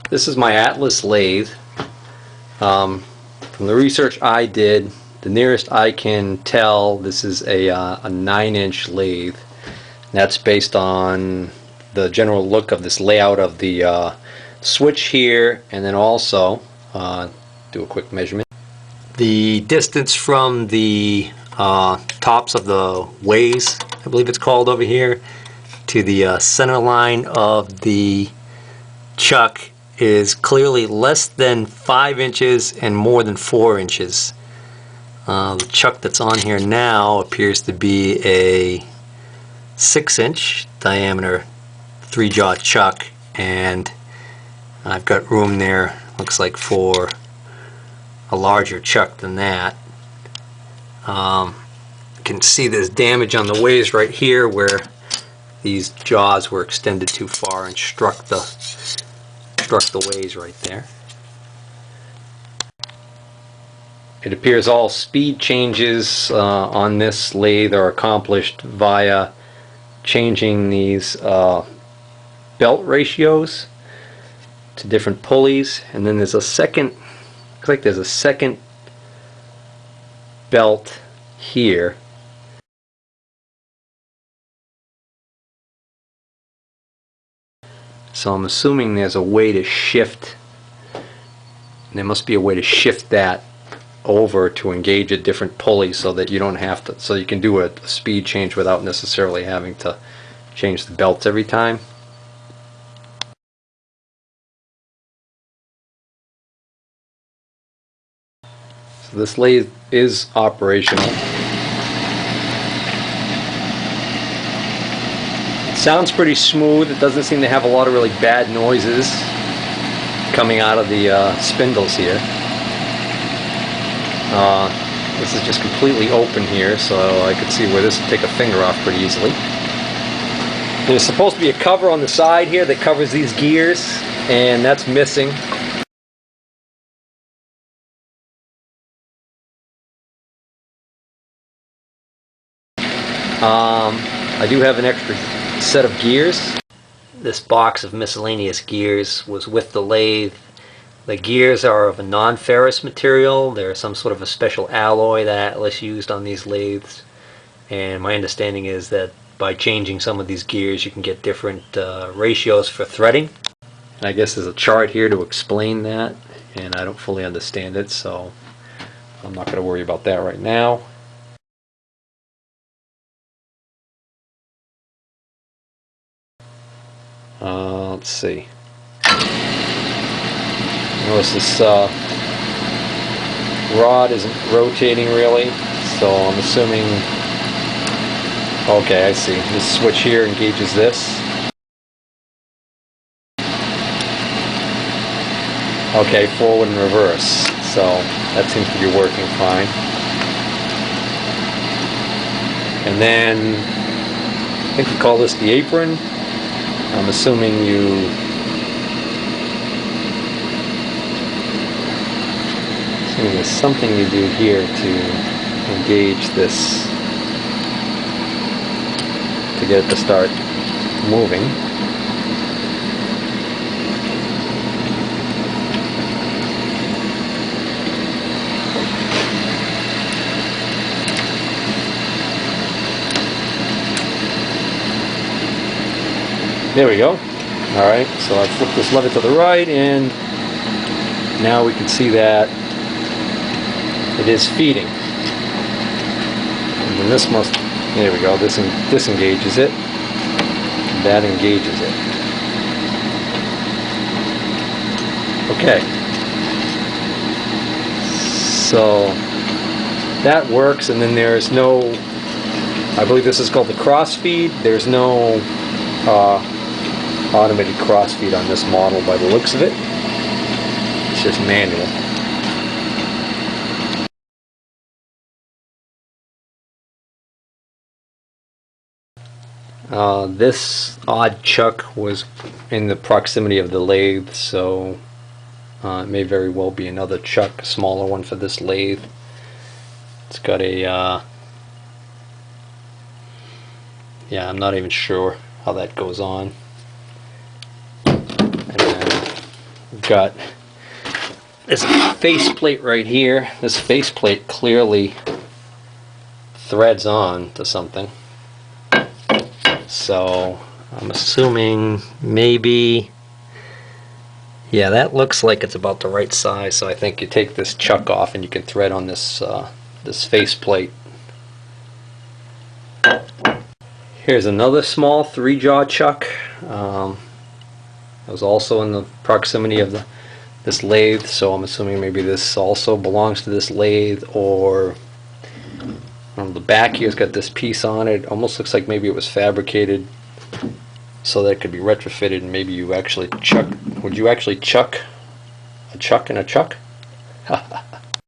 This is my Atlas lathe. From the research I did, the nearest I can tell, this is a 9-inch lathe. That's based on the general look of this layout of the switch here, and then also do a quick measurement. The distance from the tops of the ways, I believe it's called over here, to the center line of the chuck is clearly less than 5 inches and more than 4 inches. The chuck that's on here now appears to be a 6-inch diameter 3-jaw chuck, and I've got room there, looks like, for a larger chuck than that. You can see there's damage on the ways right here where these jaws were extended too far and struck the ways right there. It appears all speed changes on this lathe are accomplished via changing these belt ratios to different pulleys, and then there's a second, looks like there's a second belt here. So I'm assuming there's a way to shift, there must be a way to shift that over to engage a different pulley so that you don't have to, so you can do a speed change without necessarily having to change the belts every time. So this lathe is operational. It sounds pretty smooth. It doesn't seem to have a lot of really bad noises coming out of the spindles here. This is just completely open here, so I could see where this would take a finger off pretty easily. There's supposed to be a cover on the side here that covers these gears, and that's missing. I do have an extra set of gears. This box of miscellaneous gears was with the lathe. The gears are of a non-ferrous material. They're some sort of a special alloy that Atlas used on these lathes. And my understanding is that by changing some of these gears you can get different ratios for threading. And I guess there's a chart here to explain that, and I don't fully understand it, so I'm not going to worry about that right now. Let's see. Notice this rod isn't rotating really, so I'm assuming, okay, I see. This switch here engages this. Okay, forward and reverse, so that seems to be working fine. And then, I think we call this the apron. I'm assuming there's something you do here to engage this, to get it to start moving. There we go. Alright, so I've flipped this lever to the right, and now we can see that it is feeding. And then this must, there we go, this disengages it, that engages it. Okay. So that works, and then there's no, I believe this is called the crossfeed. There's no automated crossfeed on this model by the looks of it. It's just manual. This odd chuck was in the proximity of the lathe, so it may very well be another chuck, a smaller one for this lathe. It's got a yeah, I'm not even sure how that goes on. And then We've got this faceplate right here. This faceplate clearly threads on to something. So I'm assuming maybe, yeah, that looks like it's about the right size. So I think you take this chuck off and you can thread on this this faceplate. Here's another small 3-jaw chuck. It was also in the proximity of this lathe, so I'm assuming maybe this also belongs to this lathe, or on the back here's got this piece on it. Almost looks like maybe it was fabricated so that it could be retrofitted, and maybe you actually chuck. Would you actually chuck a chuck in a chuck?